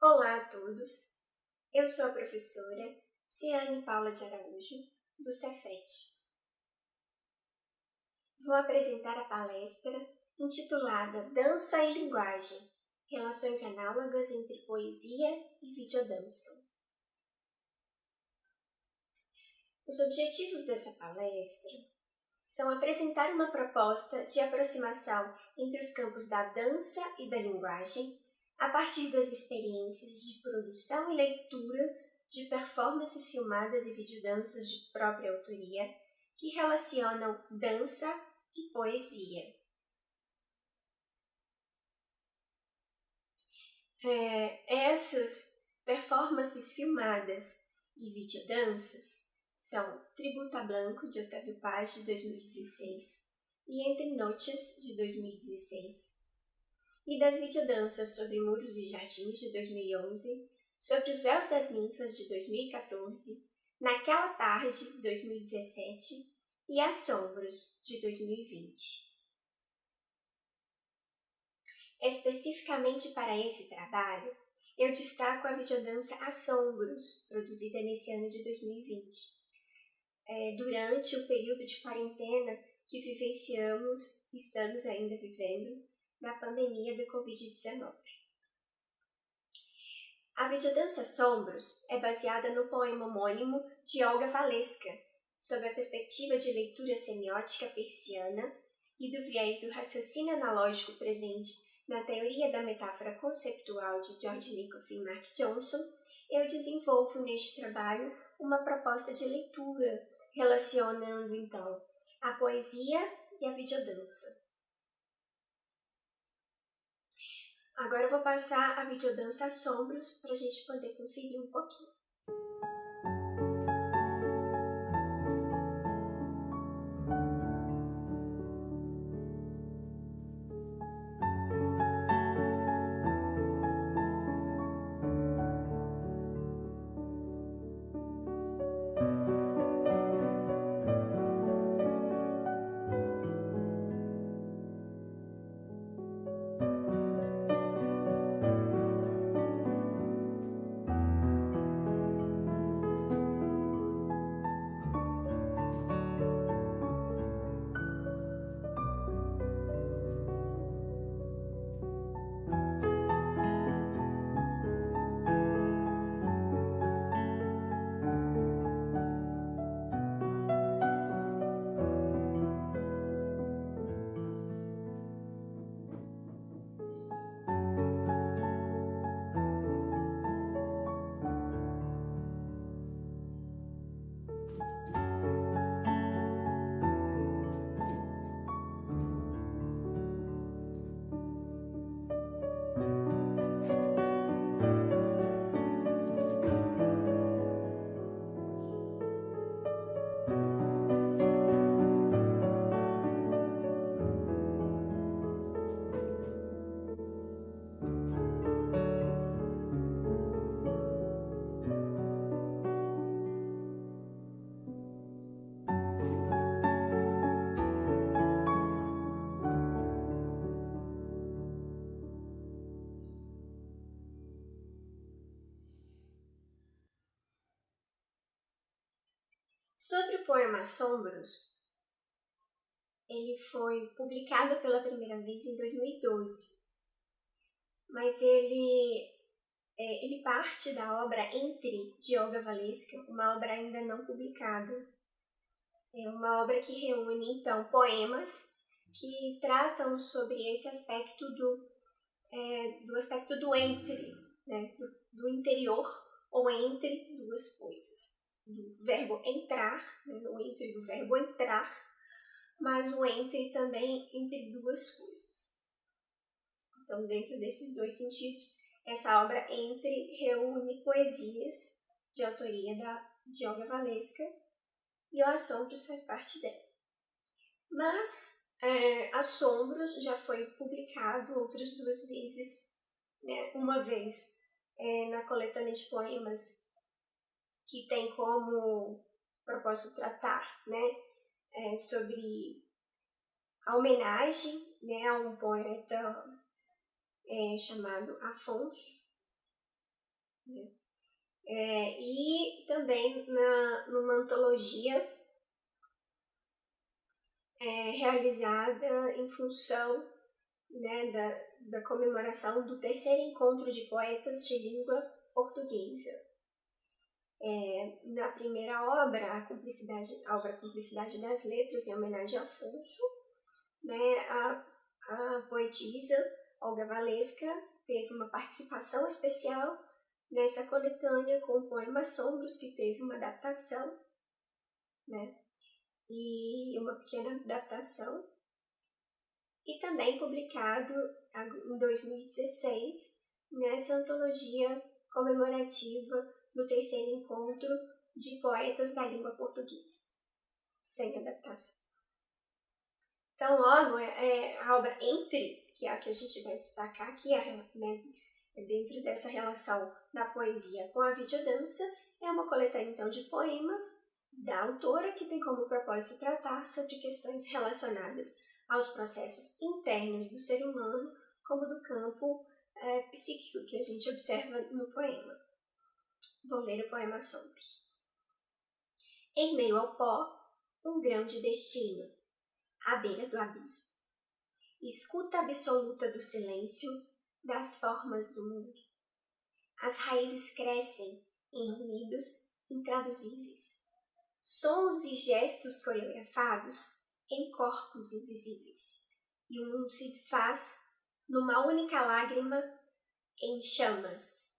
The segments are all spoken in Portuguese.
Olá a todos, eu sou a professora Ciane Paula de Araújo, do Cefet. Vou apresentar a palestra intitulada Dança e Linguagem, Relações análogas entre poesia e videodança. Os objetivos dessa palestra são apresentar uma proposta de aproximação entre os campos da dança e da linguagem a partir das experiências de produção e leitura de performances filmadas e videodanças de própria autoria que relacionam dança e poesia. Essas performances filmadas e videodanças são Tributo a Blanco, de Otávio Paz, de 2016, e Entre Noches, de 2016, e das videodanças sobre Muros e Jardins, de 2011, sobre Os Véus das Ninfas, de 2014, Naquela Tarde, de 2017, e Assombros, de 2020. Especificamente para esse trabalho, eu destaco a videodança Assombros, produzida nesse ano de 2020. Durante o período de quarentena que estamos ainda vivendo, na pandemia da Covid-19. A videodança Assombros é baseada no poema homônimo de Olga Waleska, sob a perspectiva de leitura semiótica persiana e do viés do raciocínio analógico presente na teoria da metáfora conceptual de George Lakoff e Mark Johnson. Eu desenvolvo neste trabalho uma proposta de leitura relacionando, então, a poesia e a videodança. Agora eu vou passar a videodança Assombros para a gente poder conferir um pouquinho. Sobre o poema Assombros, ele foi publicado pela primeira vez em 2012, mas ele parte da obra Entre, de Olga Waleska, uma obra ainda não publicada. É uma obra que reúne, então, poemas que tratam sobre esse aspecto do aspecto do entre, né? do interior ou entre duas coisas. Do verbo entrar, né? O entre do verbo entrar, mas o entre também entre duas coisas. Então, dentro desses dois sentidos, essa obra Entre reúne poesias de autoria de Olga Waleska e o Assombros faz parte dela. Mas Assombros já foi publicado outras duas vezes, né? Uma vez na coletânea de poemas que tem como propósito tratar, né, sobre a homenagem, né, a um poeta chamado Afonso, né? E também numa antologia realizada em função, né, da comemoração do terceiro encontro de poetas de língua portuguesa. Na primeira obra, a obra Cumplicidade das Letras, em homenagem a Afonso, né, a poetisa Olga Valesca teve uma participação especial nessa coletânea com o poema Assombros, que teve uma adaptação, né, e uma pequena adaptação, e também publicado em 2016 nessa antologia comemorativa do terceiro encontro de poetas da língua portuguesa, sem adaptação. Então, logo, a obra Entre, que é a que a gente vai destacar aqui, né, dentro dessa relação da poesia com a videodança, é uma coletânea, então, de poemas da autora que tem como propósito tratar sobre questões relacionadas aos processos internos do ser humano, como do campo psíquico que a gente observa no poema. Vou ler o poema Assombros. Em meio ao pó, um grão de destino, à beira do abismo. Escuta absoluta do silêncio, das formas do mundo. As raízes crescem em ruídos intraduzíveis, sons e gestos coreografados em corpos invisíveis, e o mundo se desfaz numa única lágrima em chamas.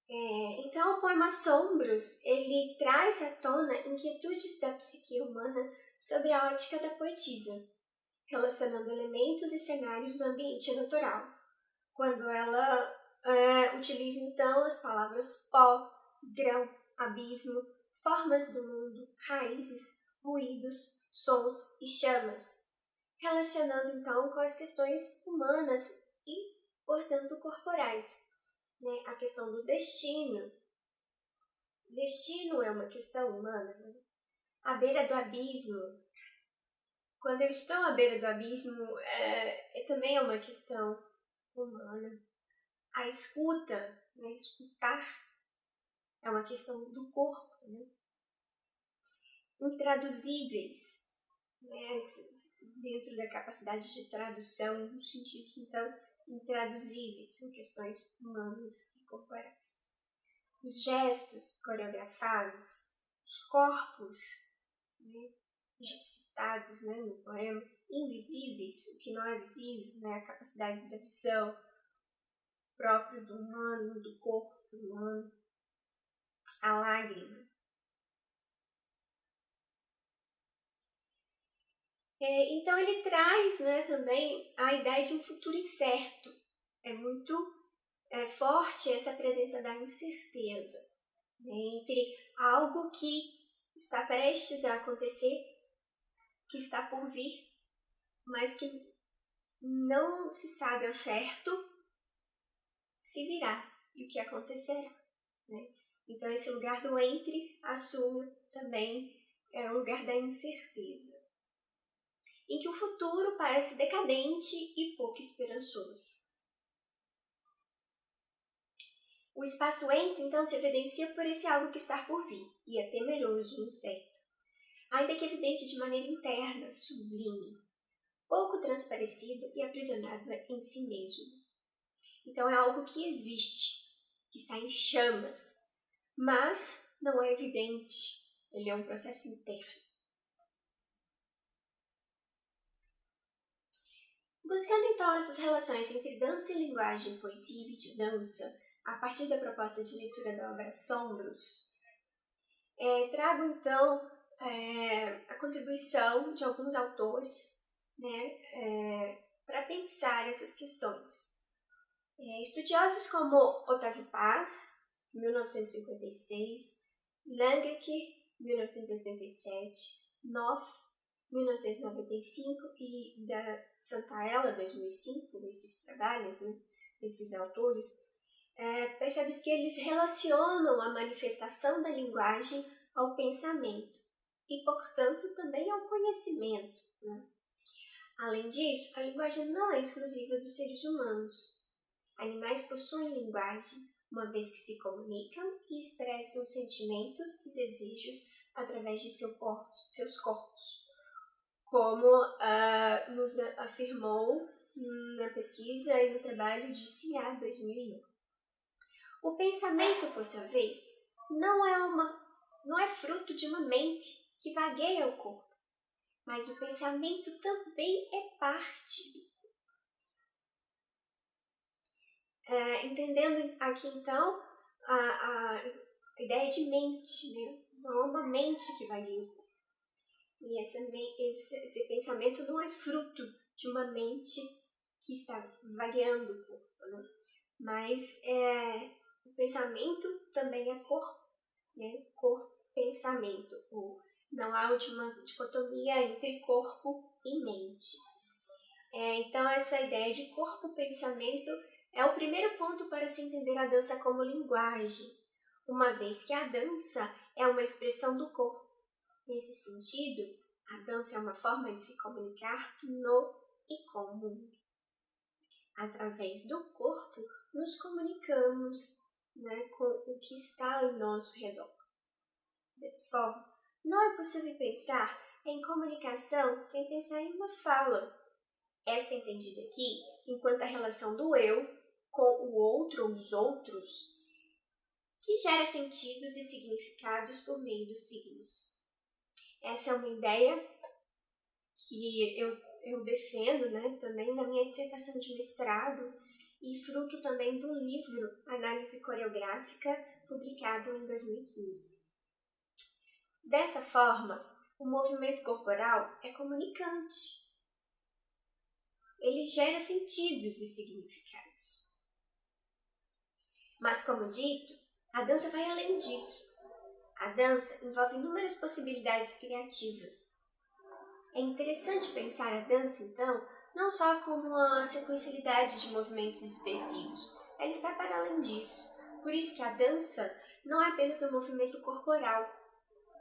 Então, o poema Assombros, ele traz à tona inquietudes da psique humana sobre a ótica da poetisa, relacionando elementos e cenários do ambiente natural, quando ela utiliza, então, as palavras pó, grão, abismo, formas do mundo, raízes, ruídos, sons e chamas, relacionando, então, com as questões humanas e, portanto, corporais. Né? A questão do destino. Destino é uma questão humana. Né? À beira do abismo. Quando eu estou à beira do abismo, também é uma questão humana. A escuta, né? Escutar, é uma questão do corpo. Né? Intraduzíveis, né? Dentro da capacidade de tradução dos sentidos, então, intraduzíveis, são questões humanas e corporais. Os gestos coreografados, os corpos, né, já citados, né, no poema, invisíveis, o que não é visível, né, a capacidade da visão própria do humano, do corpo humano, a lágrima. Então ele traz, né, também a ideia de um futuro incerto. É muito forte essa presença da incerteza, né, entre algo que está prestes a acontecer, que está por vir, mas que não se sabe ao certo se virá e o que acontecerá. Né? Então esse lugar do entre assume também o lugar da incerteza, em que o futuro parece decadente e pouco esperançoso. O espaço entre, então, se evidencia por esse algo que está por vir, e é temeroso e incerto, ainda que evidente de maneira interna, sublime, pouco transparecido e aprisionado em si mesmo. Então é algo que existe, que está em chamas, mas não é evidente, ele é um processo interno. Buscando então essas relações entre dança e linguagem, poesia e videodança, a partir da proposta de leitura da obra Assombros, trago então a contribuição de alguns autores, né, para pensar essas questões. Estudiosos como Otávio Paz, 1956, Langecker, 1987, Knopf, 1995 e da Santaella, 2005, nesses trabalhos, né, desses autores, percebe-se que eles relacionam a manifestação da linguagem ao pensamento e, portanto, também ao conhecimento. Né? Além disso, a linguagem não é exclusiva dos seres humanos. Animais possuem linguagem, uma vez que se comunicam e expressam sentimentos e desejos através de seus corpos, como nos afirmou na pesquisa e no trabalho de CIA 2001. O pensamento, por sua vez, não é fruto de uma mente que vagueia o corpo, mas o pensamento também é parte. Entendendo aqui, então, a ideia de mente, né? Não é uma mente que vagueia o corpo. E esse pensamento não é fruto de uma mente que está vagueando o corpo, né? Mas o pensamento também é corpo, né? Corpo-pensamento. Não há uma dicotomia entre corpo e mente. Então, essa ideia de corpo-pensamento é o primeiro ponto para se entender a dança como linguagem, uma vez que a dança é uma expressão do corpo. Nesse sentido, a dança é uma forma de se comunicar no e com o mundo. Através do corpo, nos comunicamos, né, com o que está ao nosso redor. Dessa forma, não é possível pensar em comunicação sem pensar em uma fala. Esta é entendida aqui enquanto a relação do eu com o outro ou os outros, que gera sentidos e significados por meio dos signos. Essa é uma ideia que eu defendo, né, também na minha dissertação de mestrado e fruto também do livro Análise Coreográfica, publicado em 2015. Dessa forma, o movimento corporal é comunicante. Ele gera sentidos e significados. Mas, como dito, a dança vai além disso. A dança envolve inúmeras possibilidades criativas. É interessante pensar a dança, então, não só como uma sequencialidade de movimentos expressivos. Ela está para além disso. Por isso que a dança não é apenas um movimento corporal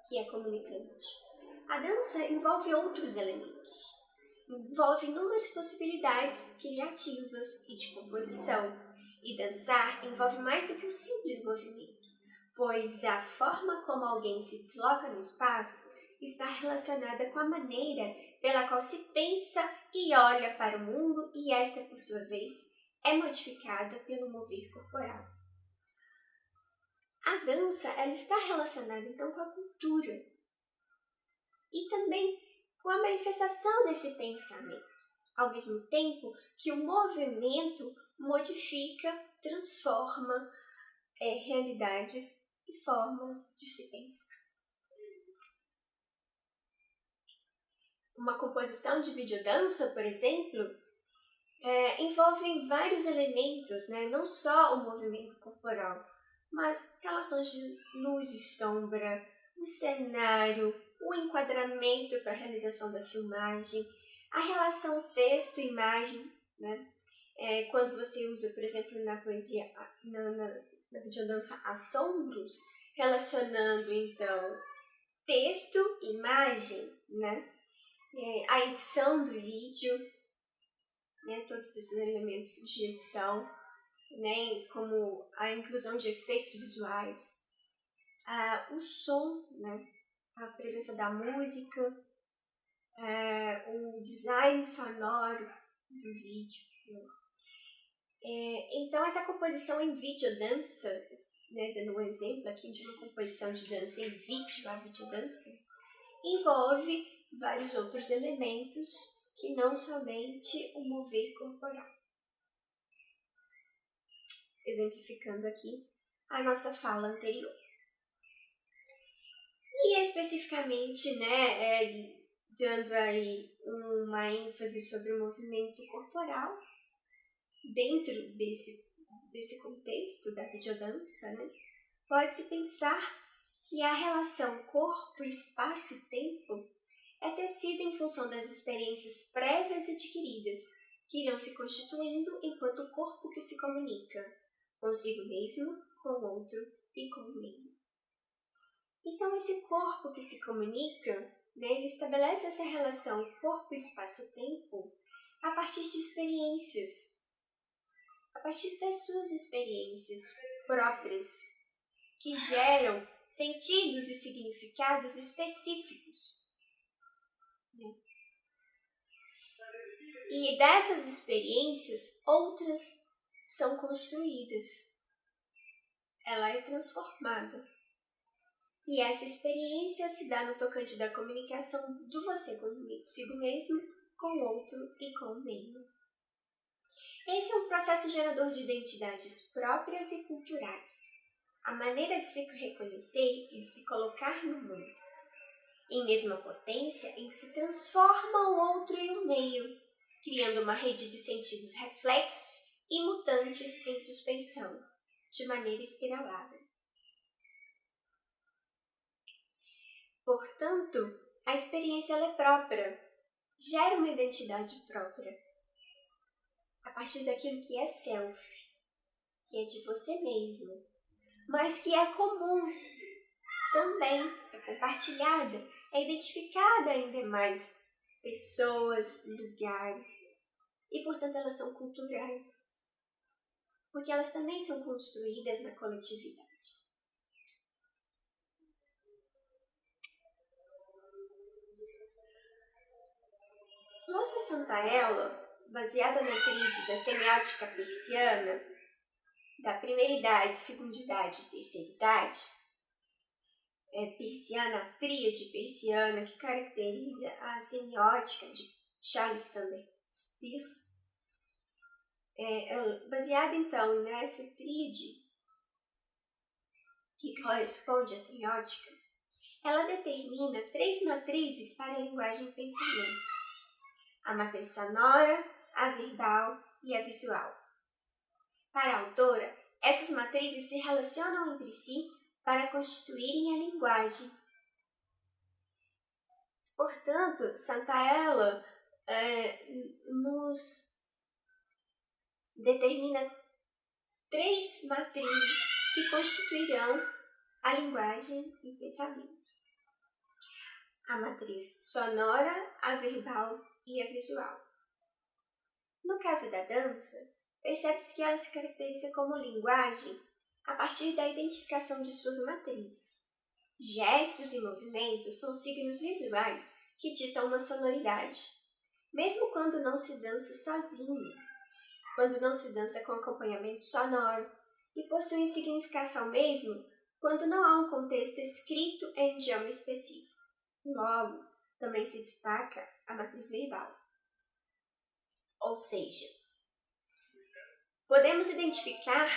que é comunicante. A dança envolve outros elementos. Envolve inúmeras possibilidades criativas e de composição. E dançar envolve mais do que um simples movimento, pois a forma como alguém se desloca no espaço está relacionada com a maneira pela qual se pensa e olha para o mundo, e esta, por sua vez, é modificada pelo mover corporal. A dança ela está relacionada, então, com a cultura e também com a manifestação desse pensamento, ao mesmo tempo que o movimento modifica, transforma realidades e formas de se pensar. Uma composição de videodança, por exemplo, envolve vários elementos, né? Não só o movimento corporal, mas relações de luz e sombra, o cenário, o enquadramento para a realização da filmagem, a relação texto-imagem, né? Quando você usa, por exemplo, na poesia, na videodança, assombros, relacionando, então, texto, imagem, né? A edição do vídeo, né? Todos esses elementos de edição, né? Como a inclusão de efeitos visuais, o som, né? A presença da música, o design sonoro do vídeo. Né? Então, essa composição em videodança, né, dando um exemplo aqui de uma composição de dança em vídeo, a videodança, envolve vários outros elementos que não somente o mover corporal. Exemplificando aqui a nossa fala anterior. E especificamente, né, dando aí uma ênfase sobre o movimento corporal, dentro desse contexto da videodança, né, pode-se pensar que a relação corpo, espaço e tempo é tecida em função das experiências prévias adquiridas, que irão se constituindo enquanto o corpo que se comunica, consigo mesmo, com o outro e com o meio. Então, esse corpo que se comunica, né, ele estabelece essa relação corpo, espaço, tempo a partir de experiências, a partir das suas experiências próprias, que geram sentidos e significados específicos. E dessas experiências, outras são construídas. Ela é transformada. E essa experiência se dá no tocante da comunicação do você consigo mesmo, com o outro e com o meio. Esse é um processo gerador de identidades próprias e culturais. A maneira de se reconhecer e de se colocar no mundo. Em mesma potência em que se transforma o outro e o meio, criando uma rede de sentidos reflexos e mutantes em suspensão, de maneira espiralada. Portanto, a experiência ela é própria, gera uma identidade própria, a partir daquilo que é self, que é de você mesmo, mas que é comum, também é compartilhada, é identificada em demais pessoas, lugares, e portanto elas são culturais, porque elas também são construídas na coletividade. Nossa Santaella, baseada na tríade da semiótica persiana, da primeira idade, segunda idade e terceira idade, persiana, a tríade persiana que caracteriza a semiótica de Charles Sanders Peirce, baseada então nessa tríade que corresponde à semiótica, ela determina 3 matrizes para a linguagem e pensamento: a matriz sonora, a verbal e a visual. Para a autora, essas matrizes se relacionam entre si para constituírem a linguagem. Portanto, Santaella nos determina 3 matrizes que constituirão a linguagem e o pensamento: a matriz sonora, a verbal e a visual. No caso da dança, percebe-se que ela se caracteriza como linguagem a partir da identificação de suas matrizes. Gestos e movimentos são signos visuais que ditam uma sonoridade, mesmo quando não se dança sozinho, quando não se dança com acompanhamento sonoro, e possuem significação mesmo quando não há um contexto escrito em idioma específico. Logo, também se destaca a matriz verbal. Ou seja, podemos identificar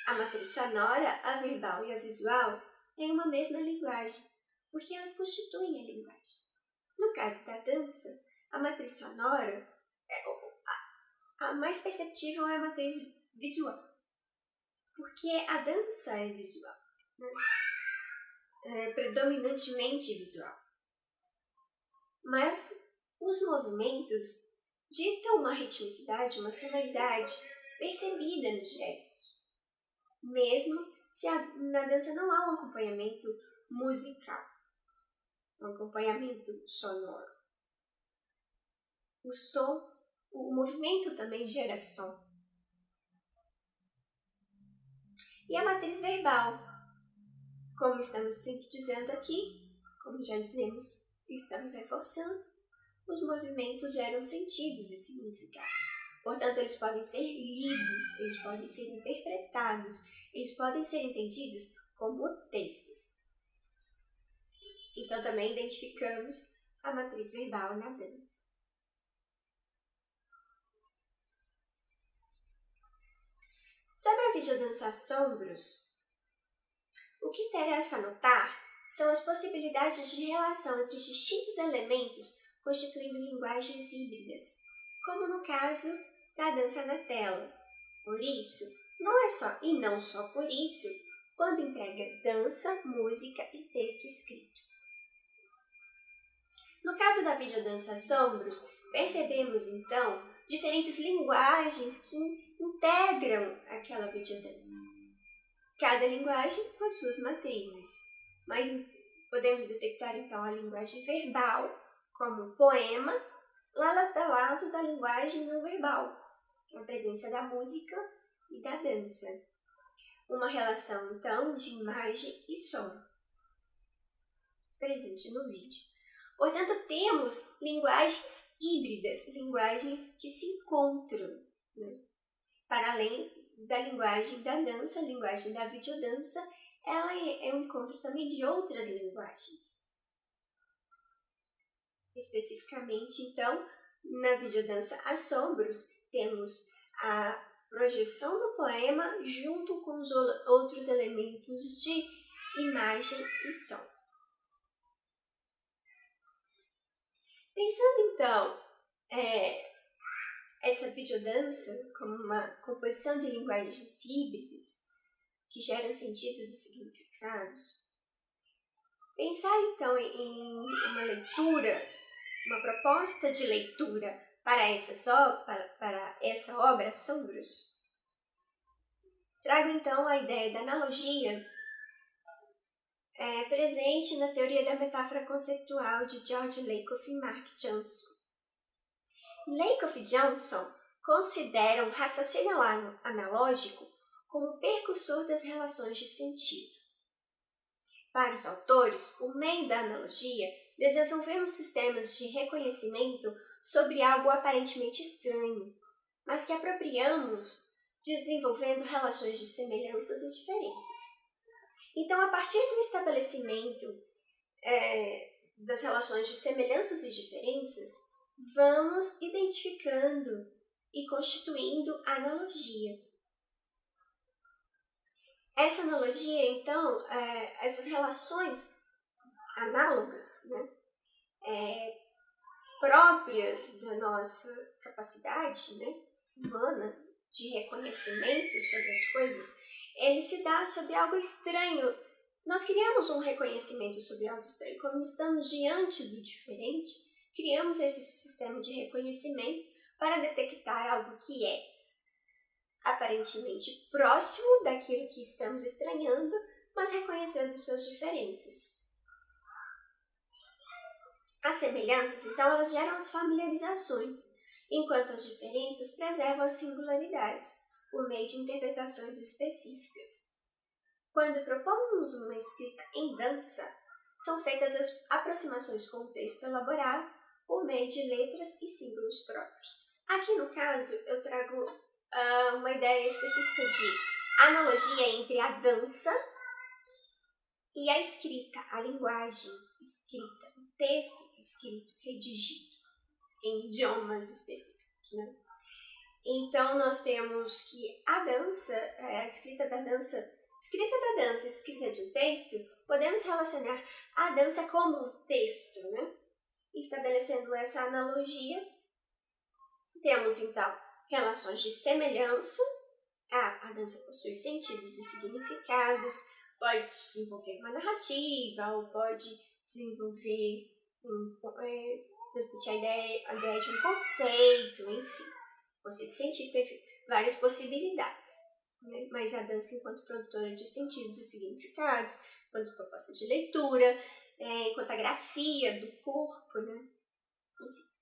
a matriz sonora, a verbal e a visual em uma mesma linguagem, porque elas constituem a linguagem. No caso da dança, a matriz sonora, a mais perceptível é a matriz visual, porque a dança é visual, né? É predominantemente visual. Mas os movimentos ditam uma ritmicidade, uma sonoridade percebida nos gestos, mesmo se na dança não há um acompanhamento musical, um acompanhamento sonoro. O som, o movimento também gera som. E a matriz verbal, como estamos sempre dizendo aqui, como já dizemos, estamos reforçando, os movimentos geram sentidos e significados. Portanto, eles podem ser lidos, eles podem ser interpretados, eles podem ser entendidos como textos. Então, também identificamos a matriz verbal na dança. Sobre a videodança Assombros, o que interessa notar são as possibilidades de relação entre os distintos elementos constituindo linguagens híbridas, como no caso da dança na tela. Por isso, não só por isso, quando entrega dança, música e texto escrito. No caso da videodança Assombros, percebemos então diferentes linguagens que integram aquela videodança. Cada linguagem com as suas matrizes, mas podemos detectar então a linguagem verbal como poema, lá ao lado da linguagem não verbal, a presença da música e da dança. Uma relação, então, de imagem e som presente no vídeo. Portanto, temos linguagens híbridas, linguagens que se encontram, né? Para além da linguagem da dança, a linguagem da videodança, ela é um encontro também de outras linguagens. Especificamente, então, na videodança Assombros, temos a projeção do poema junto com os outros elementos de imagem e som. Pensando, então, essa videodança como uma composição de linguagens híbridas que geram sentidos e significados, pensar, então, em uma leitura, uma proposta de leitura para essa obra, Assombros, trago, então, a ideia da analogia presente na teoria da metáfora conceitual de George Lakoff e Mark Johnson. Lakoff e Johnson consideram o raciocínio analógico como o precursor das relações de sentido. Para os autores, por meio da analogia, desenvolvemos sistemas de reconhecimento sobre algo aparentemente estranho, mas que apropriamos desenvolvendo relações de semelhanças e diferenças. Então, a partir do estabelecimento das relações de semelhanças e diferenças, vamos identificando e constituindo a analogia. Essa analogia, então, essas relações análogas, né, próprias da nossa capacidade, né, humana de reconhecimento sobre as coisas, ele se dá sobre algo estranho. Nós criamos um reconhecimento sobre algo estranho. Quando estamos diante do diferente, criamos esse sistema de reconhecimento para detectar algo que é aparentemente próximo daquilo que estamos estranhando, mas reconhecendo suas diferenças. As semelhanças, então, elas geram as familiarizações, enquanto as diferenças preservam as singularidades, por meio de interpretações específicas. Quando propomos uma escrita em dança, são feitas as aproximações com o texto elaborado por meio de letras e símbolos próprios. Aqui, no caso, eu trago uma ideia específica de analogia entre a dança e a escrita, a linguagem escrita, o texto escrito, redigido, em idiomas específicos, né? Então, nós temos que a dança, a escrita da dança, escrita de um texto, podemos relacionar a dança como um texto, né? Estabelecendo essa analogia, temos, então, relações de semelhança. A dança possui sentidos e significados, pode desenvolver uma narrativa, ou pode desenvolver, transmitir a ideia de um conceito, enfim. Conceito científico, enfim, várias possibilidades, né? Mas a dança, enquanto produtora de sentidos e significados, enquanto proposta de leitura, enquanto a grafia do corpo, né? Enfim.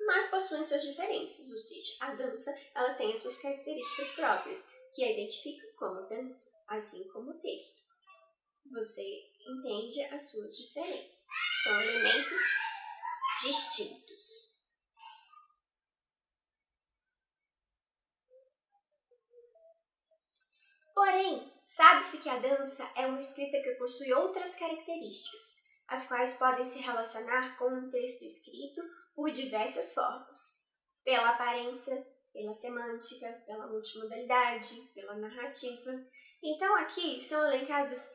Mas possuem suas diferenças, ou seja, a dança ela tem as suas características próprias, que a identificam como dança, assim como o texto. Você entende as suas diferenças, são elementos distintos. Porém, sabe-se que a dança é uma escrita que possui outras características, as quais podem se relacionar com um texto escrito por diversas formas, pela aparência, pela semântica, pela multimodalidade, pela narrativa. Então, aqui são elencadas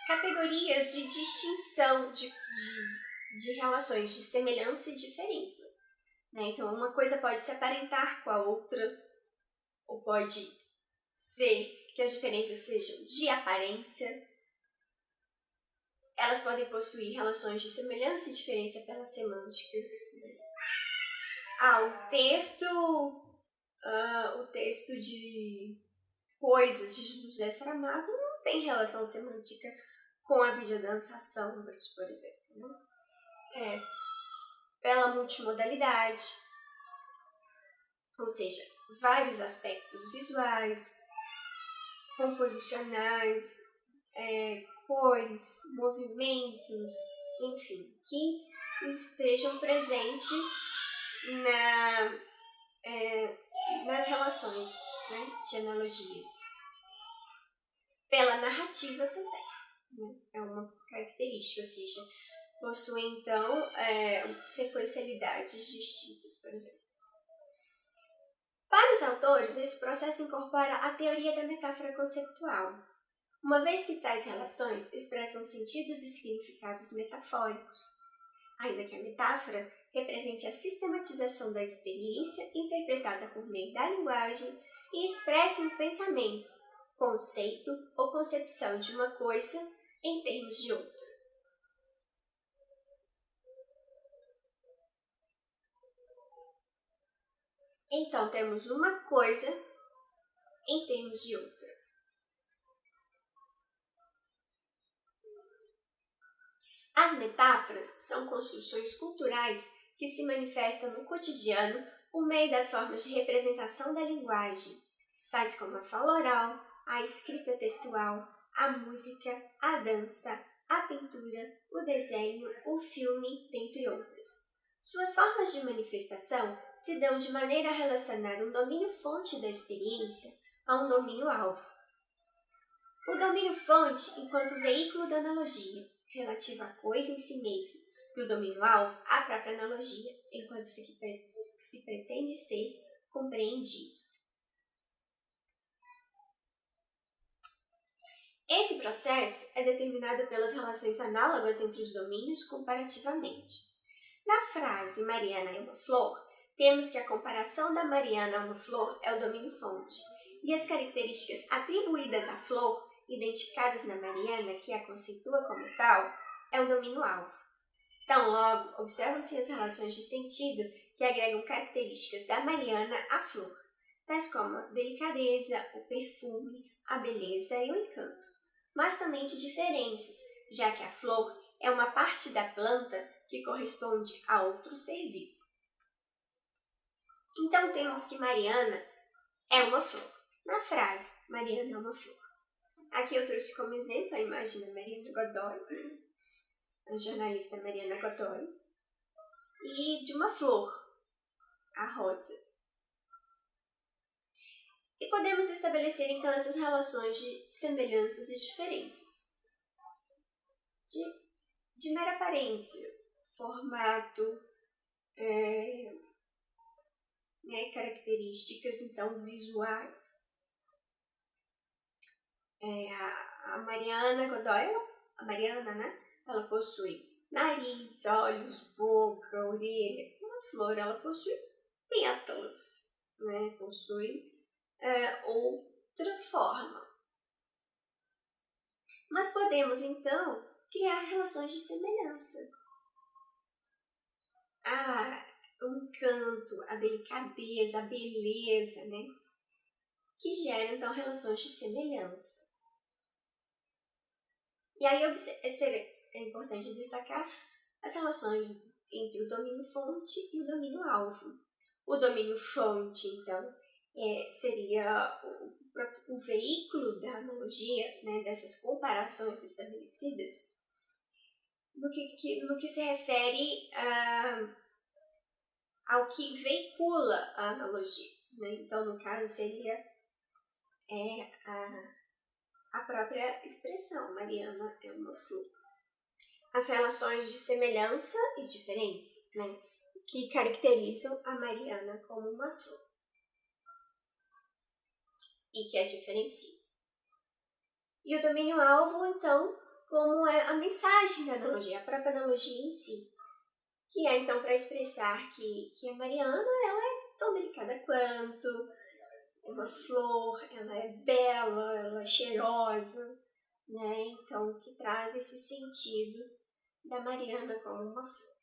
categorias de distinção de relações de semelhança e diferença, né? Então, uma coisa pode se aparentar com a outra, ou pode ser que as diferenças sejam de aparência. Elas podem possuir relações de semelhança e diferença pela semântica. O texto de Coisas de José Saramago não tem relação semântica com a videodança Assombros, por exemplo, né? Pela multimodalidade. ou seja, vários aspectos visuais, composicionais, cores, movimentos, enfim, que estejam presentes nas relações, né, de analogias. Pela narrativa também, né, é uma característica, ou seja, possui então sequencialidades distintas, por exemplo. Para os autores, esse processo incorpora a teoria da metáfora conceitual, uma vez que tais relações expressam sentidos e significados metafóricos, ainda que a metáfora represente a sistematização da experiência interpretada por meio da linguagem e expresse um pensamento, conceito ou concepção de uma coisa em termos de outra. Então, temos uma coisa em termos de outra. As metáforas são construções culturais que se manifestam no cotidiano por meio das formas de representação da linguagem, tais como a fala oral, a escrita textual, a música, a dança, a pintura, o desenho, o filme, dentre outras. Suas formas de manifestação se dão de maneira a relacionar um domínio-fonte da experiência a um domínio-alvo. O domínio-fonte enquanto veículo da analogia, relativo à coisa em si mesmo, e o domínio-alvo à própria analogia, enquanto isso que se pretende ser compreendido. Esse processo é determinado pelas relações análogas entre os domínios comparativamente. Na frase Mariana é uma flor, temos que a comparação da Mariana a uma flor é o domínio-fonte, e as características atribuídas à flor, identificadas na Mariana, que a conceitua como tal, é o domínio-alvo. Então, logo, observam-se as relações de sentido que agregam características da Mariana à flor, tais como a delicadeza, o perfume, a beleza e o encanto, mas também de diferenças, já que a flor é uma parte da planta que corresponde a outro ser vivo. Então, temos que Mariana é uma flor. Na frase, Mariana é uma flor. Aqui eu trouxe como exemplo a imagem da Mariana Godoy, a jornalista Mariana Godoy, e de uma flor, a rosa. E podemos estabelecer então essas relações de semelhanças e diferenças. De mera aparência, formato, características então visuais. A Mariana Godoy, ela possui nariz, olhos, boca, orelha. Uma flor, ela possui pétalas, possui outra forma. Mas podemos então criar relações de semelhança. O encanto, a delicadeza, a beleza, que geram então relações de semelhança. E aí é importante destacar as relações entre o domínio-fonte e o domínio-alvo. O domínio-fonte, então, seria o veículo da analogia, dessas comparações estabelecidas, no que se refere ao que veicula a analogia. Então, no caso, seria a própria expressão, Mariana é uma flor. As relações de semelhança e diferença, que caracterizam a Mariana como uma flor e que a diferenciam. E o domínio-alvo, então, como é a mensagem da analogia, a própria analogia em si, que é, então, para expressar que a Mariana ela é tão delicada quanto, é uma flor, ela é bela, ela é cheirosa, então, que traz esse sentido da Mariana como uma flor.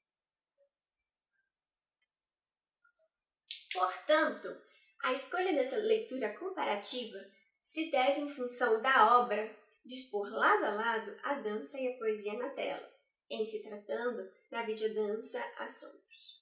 Portanto, a escolha dessa leitura comparativa se deve em função da obra dispor lado a lado a dança e a poesia na tela, em se tratando da videodança Assombros.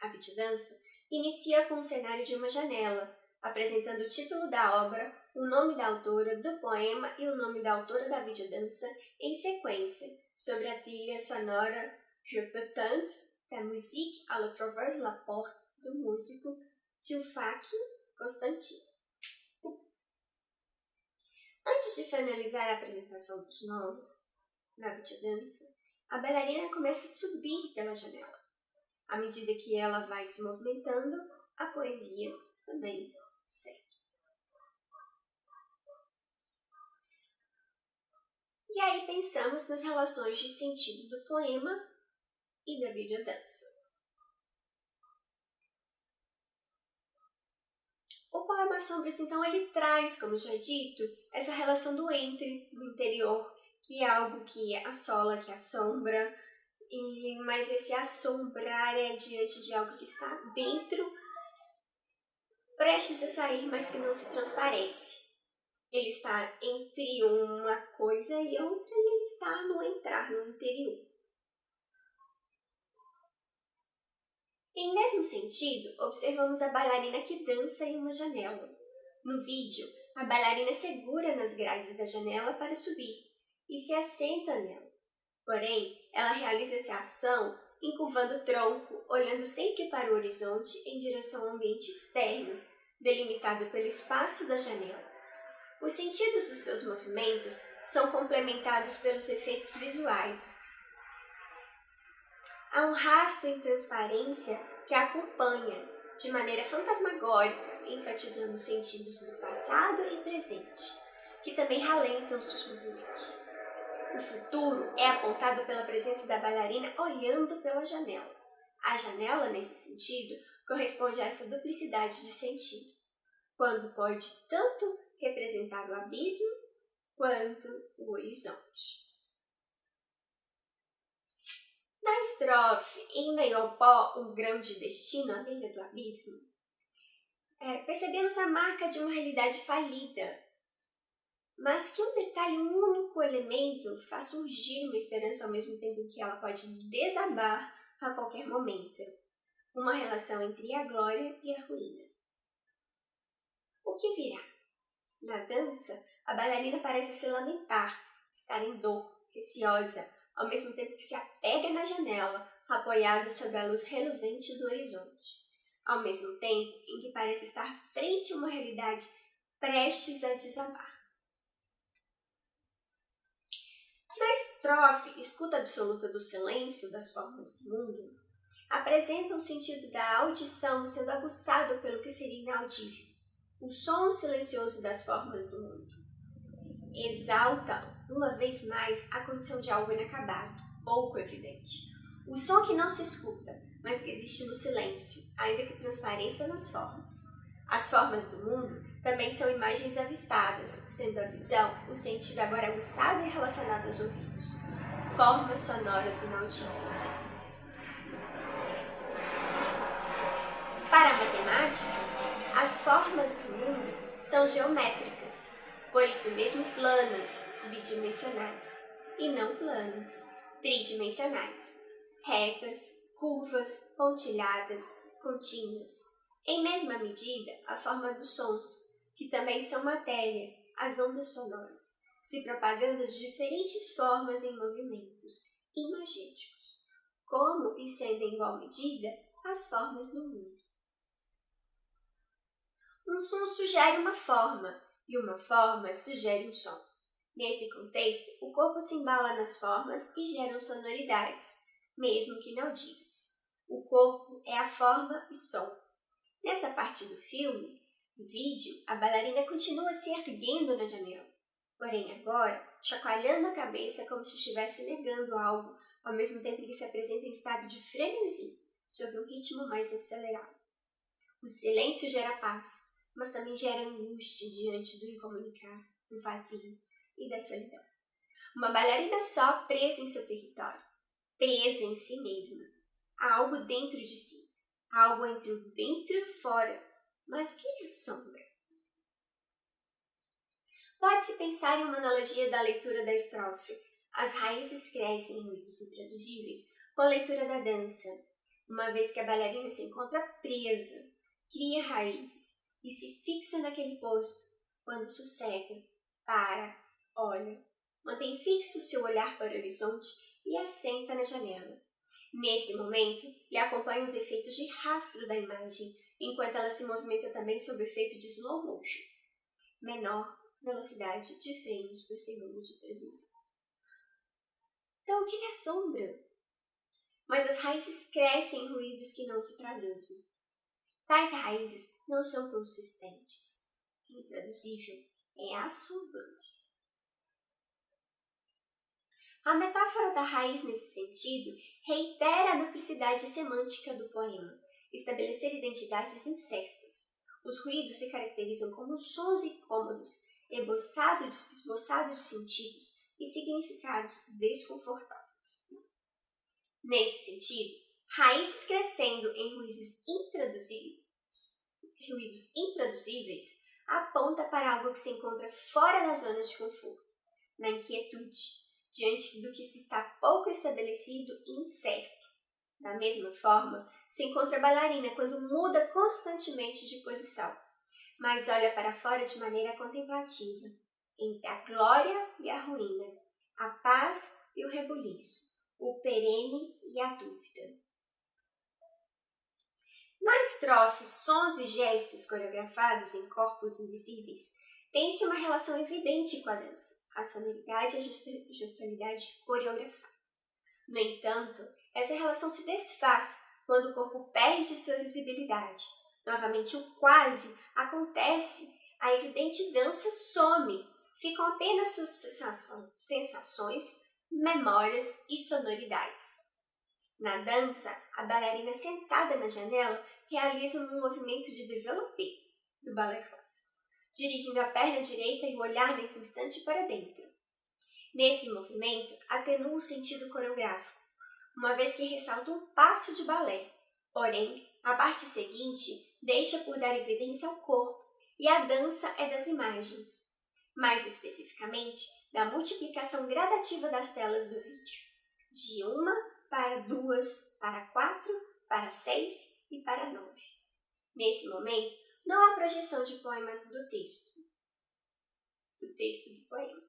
A videodança inicia com um cenário de uma janela, apresentando o título da obra, o nome da autora do poema e o nome da autora da videodança em sequência, sobre a trilha sonora Je peux tendre da musique à la travers la porte do músico Tioufaki Constantin. Antes de finalizar a apresentação dos nomes na videodança, a bailarina começa a subir pela janela. À medida que ela vai se movimentando, a poesia também segue. E aí pensamos nas relações de sentido do poema e da videodança. O poema Sombras, então, ele traz, como já dito, essa relação do entre, do interior, que é algo que assola, que assombra, mas esse assombrar é diante de algo que está dentro, prestes a sair, mas que não se transparece. Ele está entre uma coisa e outra e ele está no entrar, no interior. Em mesmo sentido, observamos a bailarina que dança em uma janela. No vídeo, a bailarina segura nas grades da janela para subir e se assenta nela. Porém, ela realiza essa ação encurvando o tronco, olhando sempre para o horizonte em direção ao ambiente externo, delimitado pelo espaço da janela. Os sentidos dos seus movimentos são complementados pelos efeitos visuais. Há um rastro em transparência que a acompanha, de maneira fantasmagórica, enfatizando os sentidos do passado e presente, que também ralentam seus movimentos. O futuro é apontado pela presença da bailarina olhando pela janela. A janela, nesse sentido, corresponde a essa duplicidade de sentido, quando pode tanto representar o abismo quanto o horizonte. Na estrofe, em meio ao pó, um grão de destino, à beira do abismo, percebemos a marca de uma realidade falida, mas que um detalhe, um único elemento, faz surgir uma esperança ao mesmo tempo que ela pode desabar a qualquer momento. Uma relação entre a glória e a ruína. O que virá? Na dança, a bailarina parece se lamentar, estar em dor, receosa, ao mesmo tempo que se apega na janela, apoiada sob a luz reluzente do horizonte. Ao mesmo tempo em que parece estar frente a uma realidade prestes a desabar. Na estrofe, escuta absoluta do silêncio das formas do mundo, apresenta o sentido da audição sendo aguçado pelo que seria inaudível, o som silencioso das formas do mundo. Exalta, uma vez mais, a condição de algo inacabado, pouco evidente. O som que não se escuta, mas que existe no silêncio, ainda que transpareça nas formas. As formas do mundo também são imagens avistadas, sendo a visão o sentido agora aguçado e relacionado aos ouvidos. Formas sonoras inaudíveis. Para a matemática, as formas do mundo são geométricas, por isso mesmo planas, bidimensionais, e não planas, tridimensionais, retas, curvas, pontilhadas, contínuas. Em mesma medida, a forma dos sons, que também são matéria, as ondas sonoras, se propagando de diferentes formas em movimentos imagéticos, como e sendo em igual medida as formas do mundo. Um som sugere uma forma, e uma forma sugere um som. Nesse contexto, o corpo se embala nas formas e geram sonoridades, mesmo que inaudíveis. O corpo é a forma e som. Nessa parte do filme, do vídeo, a bailarina continua se erguendo na janela, porém agora chacoalhando a cabeça como se estivesse negando algo, ao mesmo tempo que se apresenta em estado de frenesi, sob um ritmo mais acelerado. O silêncio gera paz, mas também gera angústia diante do incomunicável, do vazio e da solidão. Uma bailarina só presa em seu território, presa em si mesma. Há algo dentro de si, algo entre o dentro e o fora. Mas o que é sombra? Pode-se pensar em uma analogia da leitura da estrofe. As raízes crescem em ruídos intraduzíveis com a leitura da dança. uma vez que a bailarina se encontra presa, cria raízes e se fixa naquele posto. Quando sossega, para, olha, mantém fixo seu olhar para o horizonte e assenta na janela. Nesse momento, lhe acompanham os efeitos de rastro da imagem, enquanto ela se movimenta também sob o efeito de slow motion, menor velocidade de frames por segundo de transmissão. Então, o que lhe assombra? Mas as raízes crescem em ruídos que não se traduzem. Tais raízes não são consistentes. Intraduzível é assombroso. A metáfora da raiz nesse sentido reitera a duplicidade semântica do poema, estabelecer identidades incertas. Os ruídos se caracterizam como sons incômodos, esboçados de sentidos e significados desconfortáveis. Nesse sentido, raízes crescendo em ruídos intraduzíveis aponta para algo que se encontra fora da zona de conforto, na inquietude, diante do que se está pouco estabelecido e incerto. Da mesma forma, se encontra a bailarina quando muda constantemente de posição, mas olha para fora de maneira contemplativa, entre a glória e a ruína, a paz e o rebuliço, o perene e a dúvida. Na estrofe Sons e Gestos Coreografados em Corpos Invisíveis, tem-se uma relação evidente com a dança, a sonoridade e a gestualidade coreografada. No entanto, essa relação se desfaz quando o corpo perde sua visibilidade. Novamente, o quase acontece, a evidente dança some, ficam apenas suas sensações, memórias e sonoridades. Na dança, a bailarina sentada na janela realiza um movimento de développé do balé clássico, dirigindo a perna direita e o olhar nesse instante para dentro. Nesse movimento, atenua o sentido coreográfico, uma vez que ressalta um passo de balé. Porém, a parte seguinte deixa por dar evidência ao corpo, e a dança é das imagens, mais especificamente da multiplicação gradativa das telas do vídeo, de 1 para 2, para 4, para 6 e para 9. Nesse momento, não há projeção de poema do texto do poema.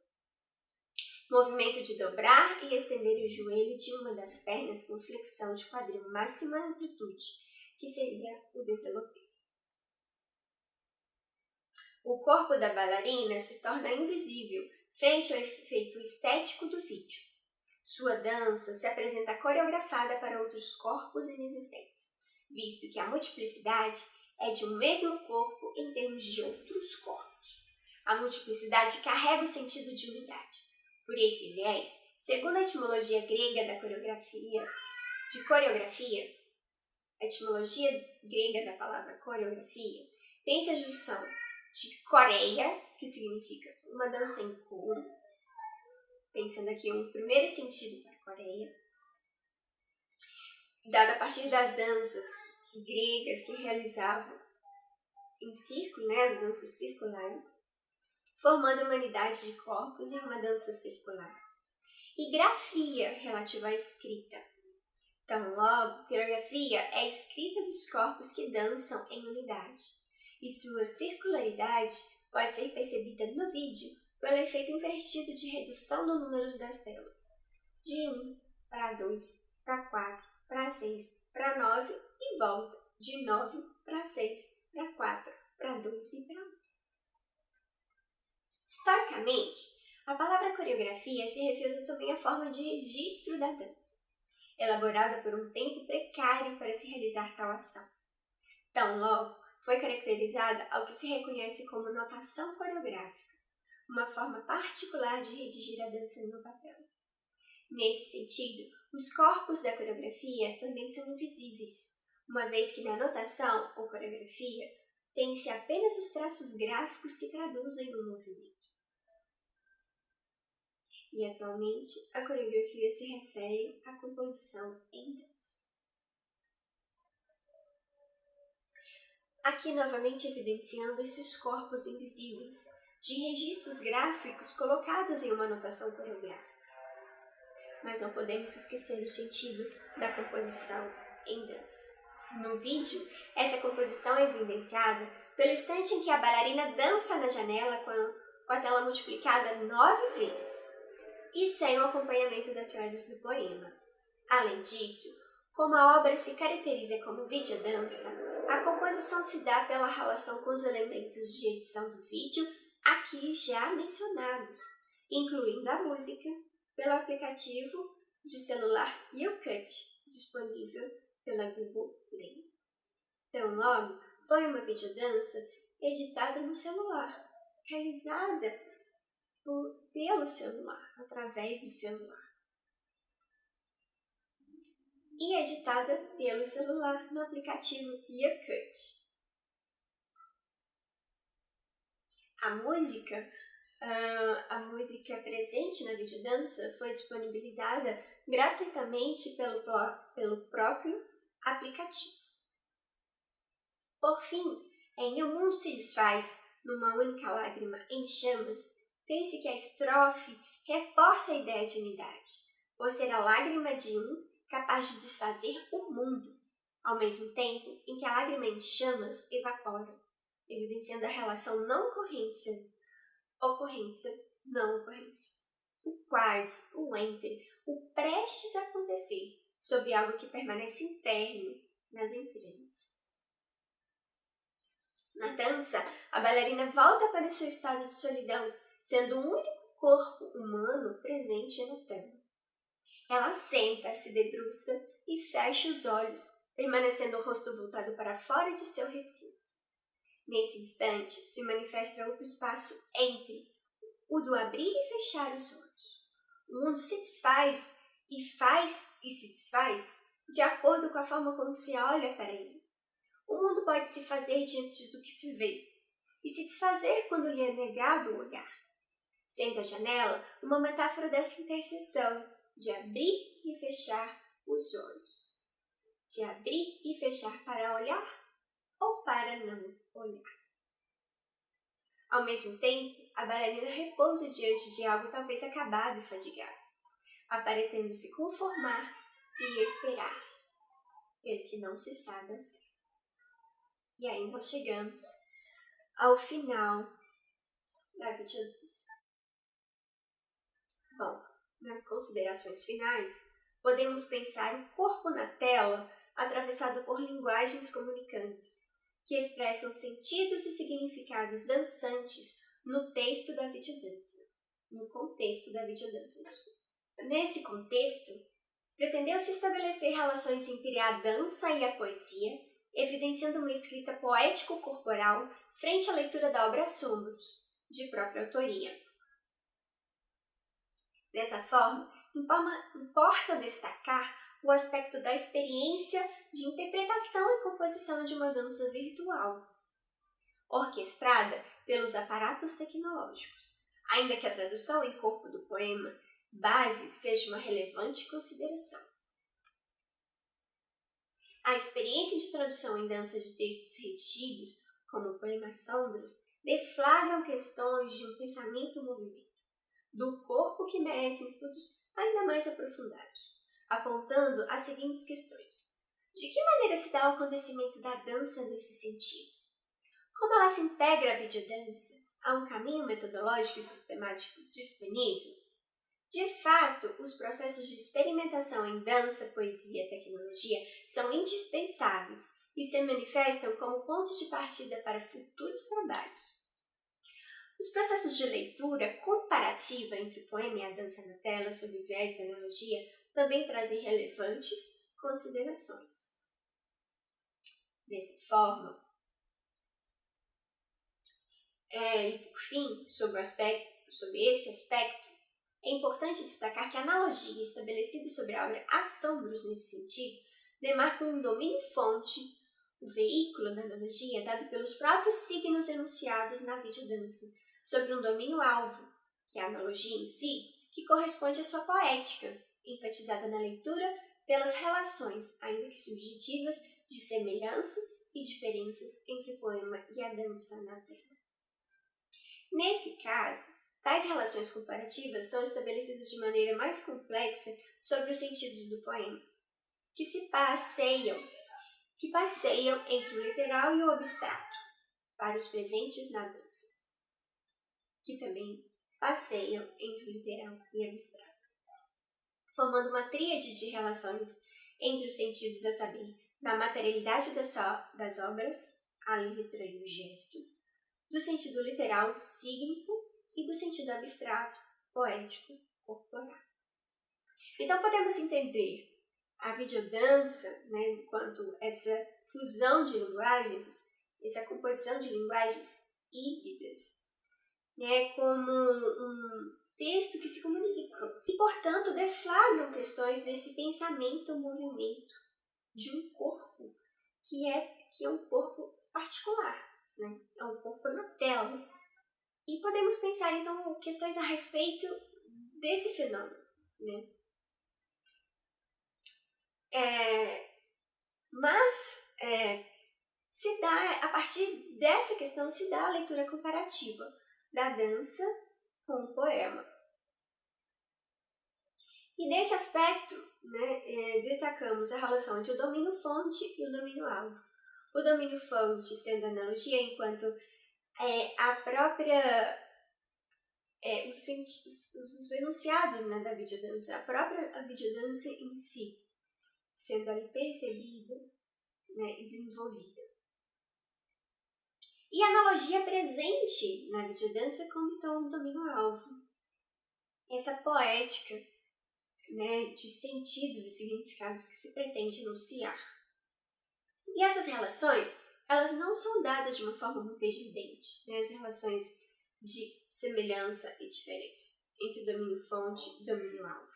Movimento de dobrar e estender o joelho de uma das pernas com flexão de quadril máxima amplitude, que seria o développé. O corpo da bailarina se torna invisível frente ao efeito estético do vídeo. Sua dança se apresenta coreografada para outros corpos inexistentes, visto que a multiplicidade é de um mesmo corpo em termos de outros corpos. A multiplicidade carrega o sentido de unidade. Por esse viés, segundo a etimologia grega da coreografia, a etimologia grega da palavra coreografia, tem-se a junção de coreia, que significa uma dança em coro, pensando aqui um primeiro sentido para a Coreia, dado a partir das danças gregas que realizavam em círculo, as danças circulares, formando uma unidade de corpos em uma dança circular. E grafia, relativa à escrita. Então, logo, coreografia é a escrita dos corpos que dançam em unidade, e sua circularidade pode ser percebida no vídeo pelo efeito invertido de redução do número das telas, de 1 para 2, para 4, para 6, para 9 e volta, de 9 para 6, para 4, para 2 e para 1. Historicamente, a palavra coreografia se refere também à forma de registro da dança, elaborada por um tempo precário para se realizar tal ação. Tão logo, foi caracterizada ao que se reconhece como notação coreográfica, uma forma particular de redigir a dança no papel. Nesse sentido, os corpos da coreografia também são invisíveis, uma vez que na notação ou coreografia tem-se apenas os traços gráficos que traduzem o movimento. E atualmente, a coreografia se refere à composição em dança. Aqui novamente evidenciando esses corpos invisíveis, de registros gráficos colocados em uma notação coreográfica. Mas não podemos esquecer o sentido da composição em dança. No vídeo, essa composição é evidenciada pelo instante em que a bailarina dança na janela com a tela multiplicada 9 vezes, e sem o acompanhamento das frases do poema. Além disso, como a obra se caracteriza como videodança, a composição se dá pela relação com os elementos de edição do vídeo aqui já mencionados, incluindo a música, pelo aplicativo de celular YouCut, disponível pela Google Play. Então, logo, foi uma videodança editada no celular, realizada pelo celular, através do celular, e editada pelo celular no aplicativo YouCut. A música presente na videodança foi disponibilizada gratuitamente pelo próprio aplicativo. Por fim, em O Mundo se Desfaz numa Única Lágrima em Chamas, pense que a estrofe reforça a ideia de unidade, por ser a lágrima de um capaz de desfazer o mundo, ao mesmo tempo em que a lágrima em chamas evapora, evidenciando a relação não ocorrência, não ocorrência, o quase, o entre, o prestes a acontecer, sobre algo que permanece interno nas entranhas. Na dança, a bailarina volta para o seu estado de solidão, sendo o único corpo humano presente na tela. Ela senta, se debruça e fecha os olhos, permanecendo o rosto voltado para fora de seu recinto. Nesse instante, se manifesta outro espaço entre o do abrir e fechar os olhos. O mundo se desfaz e se desfaz de acordo com a forma como se olha para ele. O mundo pode se fazer diante do que se vê e se desfazer quando lhe é negado o olhar, sendo a janela uma metáfora dessa interseção de abrir e fechar os olhos, de abrir e fechar para olhar ou para não olhar. Ao mesmo tempo, a bailarina repousa diante de algo talvez acabado e fadigado, aparentando se conformar e esperar, pelo que não se sabe a certo. E aí nós chegamos ao final da videodança. Bom, nas considerações finais, podemos pensar o corpo na tela atravessado por linguagens comunicantes, que expressam sentidos e significados dançantes no contexto da videodança. Nesse contexto, pretendeu-se estabelecer relações entre a dança e a poesia, evidenciando uma escrita poético-corporal frente à leitura da obra Assombros, de própria autoria. Dessa forma, importa destacar o aspecto da experiência de interpretação e composição de uma dança virtual, orquestrada pelos aparatos tecnológicos, ainda que a tradução em corpo do poema base seja uma relevante consideração. A experiência de tradução em dança de textos redigidos, como o poema Assombros, deflagram questões de um pensamento-movimento do corpo que merecem estudos ainda mais aprofundados, apontando as seguintes questões. De que maneira se dá o acontecimento da dança nesse sentido? Como ela se integra à videodança? Há um caminho metodológico e sistemático disponível? De fato, os processos de experimentação em dança, poesia e tecnologia são indispensáveis e se manifestam como ponto de partida para futuros trabalhos. Os processos de leitura comparativa entre o poema e a dança na tela sob o viés da analogia também trazem relevantes considerações. Dessa forma, e por fim, sobre esse aspecto, é importante destacar que a analogia estabelecida sobre a obra Assombros nesse sentido demarca um domínio-fonte, o veículo da analogia dado pelos próprios signos enunciados na videodança, sobre um domínio-alvo, que é a analogia em si, que corresponde à sua poética, enfatizada na leitura pelas relações, ainda que subjetivas, de semelhanças e diferenças entre o poema e a dança na tela. Nesse caso, tais relações comparativas são estabelecidas de maneira mais complexa sobre os sentidos do poema. que passeiam entre o literal e o abstrato, para os presentes na dança, que também passeiam entre o literal e o abstrato, formando uma tríade de relações entre os sentidos, a saber, da materialidade das obras, a letra e o gesto, do sentido literal sígnico e do sentido abstrato, poético, corporal. Então podemos entender a videodança, né, enquanto essa fusão de linguagens, essa composição de linguagens híbridas, né, como um texto que se comunica e, portanto, deflagram questões desse pensamento-movimento de um corpo que é um corpo particular, né? É um corpo na tela. E podemos pensar, então, questões a respeito desse fenômeno, né? Se dá, a partir dessa questão, se dá a leitura comparativa da dança com o poema. E nesse aspecto, né, destacamos a relação entre o domínio-fonte e o domínio-alvo. O domínio-fonte sendo analogia enquanto a própria, os enunciados, né, da videodança, a própria videodança em si, sendo ali percebida, né, e desenvolvida. E a analogia presente na videodança como então o domínio-alvo. Essa poética, né, de sentidos e significados que se pretende enunciar. E essas relações, elas não são dadas de uma forma muito evidente, né, as relações de semelhança e diferença entre o domínio-fonte e o domínio-alvo.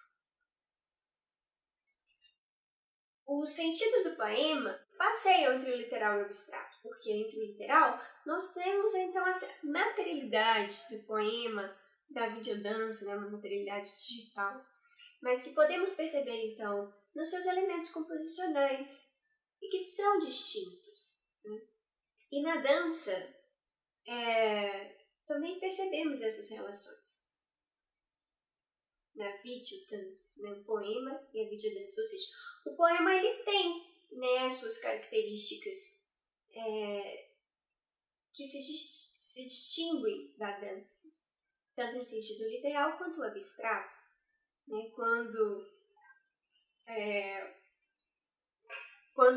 Os sentidos do poema passeiam entre o literal e o abstrato, porque entre o literal nós temos então essa materialidade do poema, da videodança, né, uma materialidade digital, mas que podemos perceber então nos seus elementos composicionais e que são distintos, né? E na dança também percebemos essas relações. Na videodança, né, o poema e a videodança, ou seja, o poema ele tem, né, as suas características que se distinguem da dança, tanto no sentido literal quanto abstrato, né, quando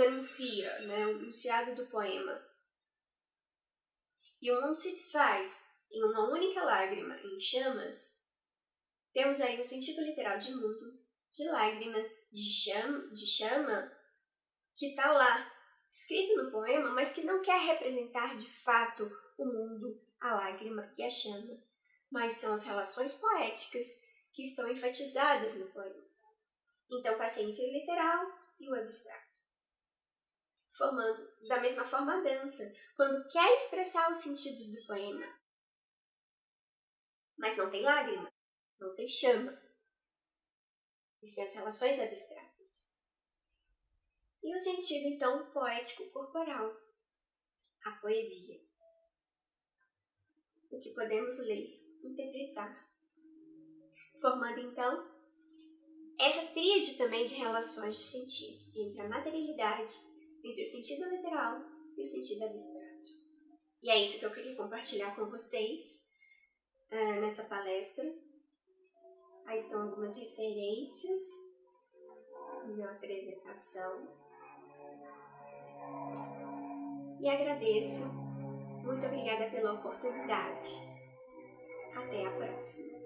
enuncia, né, o enunciado do poema, e o mundo se desfaz em uma única lágrima em chamas, temos aí o sentido literal de mundo, de lágrima, de chama, que está lá, escrito no poema, mas que não quer representar de fato o mundo, a lágrima e a chama, mas são as relações poéticas que estão enfatizadas no poema. Então, passei entre o literal e o abstrato, formando da mesma forma a dança, quando quer expressar os sentidos do poema, mas não tem lágrima, não tem chama. Existem as relações abstratas. E o sentido, então, poético-corporal, a poesia. O que podemos ler, interpretar, formando, então, essa tríade também de relações de sentido, entre a materialidade, entre o sentido literal e o sentido abstrato. E é isso que eu queria compartilhar com vocês nessa palestra. Aí estão algumas referências na apresentação. E agradeço. Muito obrigada pela oportunidade. Até a próxima.